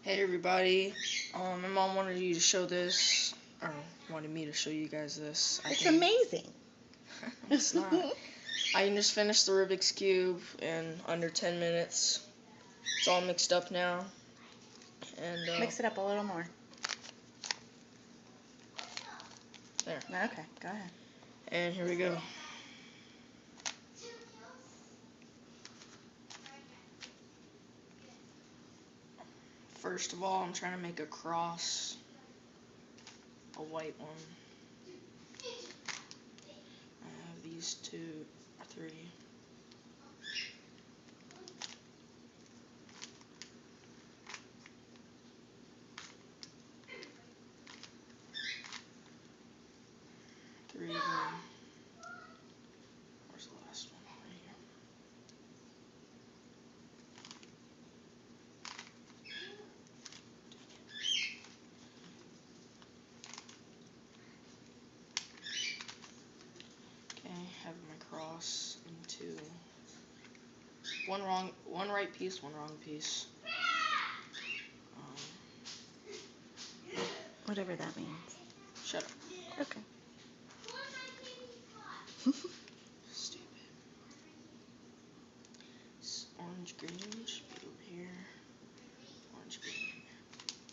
Hey everybody, my mom wanted you to show this, or wanted me to show you guys this. It's amazing. It's not. I just finished the Rubik's Cube in under 10 minutes. It's all mixed up now. And Mix it up a little more. There. Okay, go ahead. And here we go. First of all, I'm trying to make a cross, a white one. I have these 2 or 3. Three of them. Where's the last one? Right here. Okay, have my cross into one right piece, one wrong piece. Whatever that means. Shut up. Okay. Stupid. This orange green should be over here. Orange green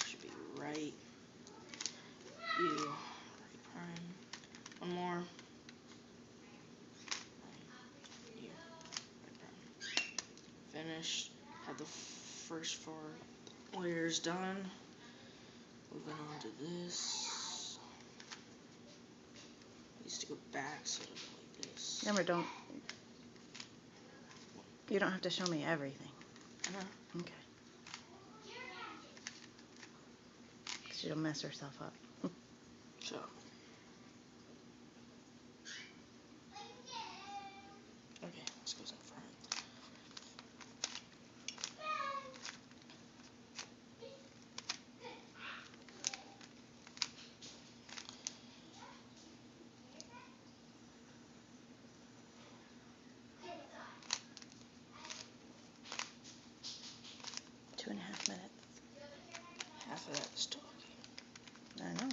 should be right. Right prime. One more. Right prime. Finished. Have the first 4 layers done. Moving on to this. Needs to go back so it'll go like this. Remember, you don't have to show me everything. Okay. Because you'll mess yourself up. So. Okay, this goes in front. Two and a half minutes. Half of that is talking. I know.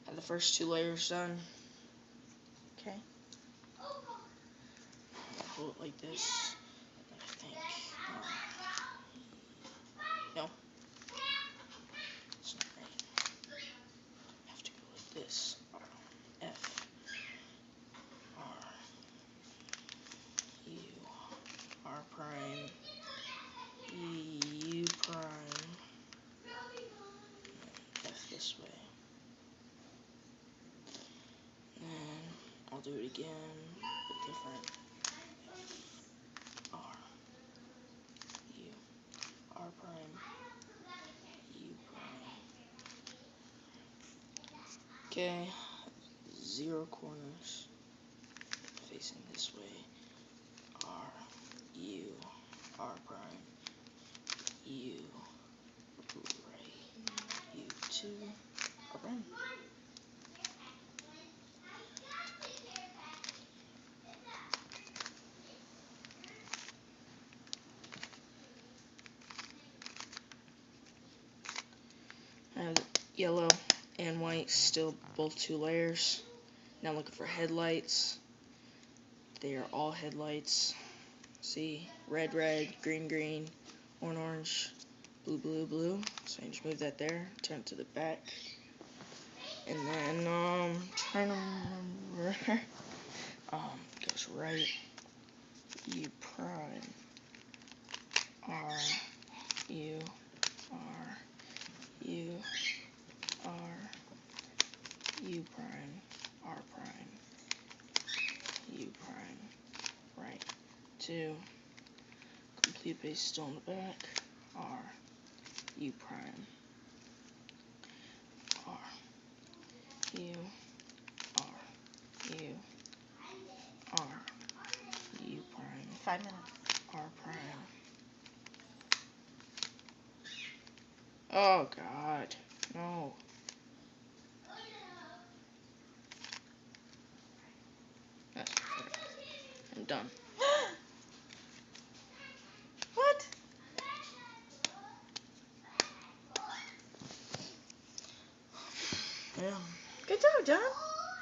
Have the first 2 layers done. Okay. Hold it like this. I think. No. It's not right. Have to go like this. F. R. U. R prime. U prime. F this way. And I'll do it again, but different. R. U. R prime. U prime. Okay. 0 corners. Facing this way. R. U. R prime. U. Right. U2. R prime. I have yellow and white, still both 2 layers. Now looking for headlights. They are all headlights. See, red, red, green, green, orange, orange, blue, blue, blue. So I just move that there, turn it to the back. And then, trying to remember, goes right, U prime, R, U, R, U, R, U prime, R prime, U prime, right, 2, complete base still in the back, R, U prime, R, U, R, 5 minutes. R prime. Oh God, no. That's perfect. I'm done. What? Yeah. Good job, John.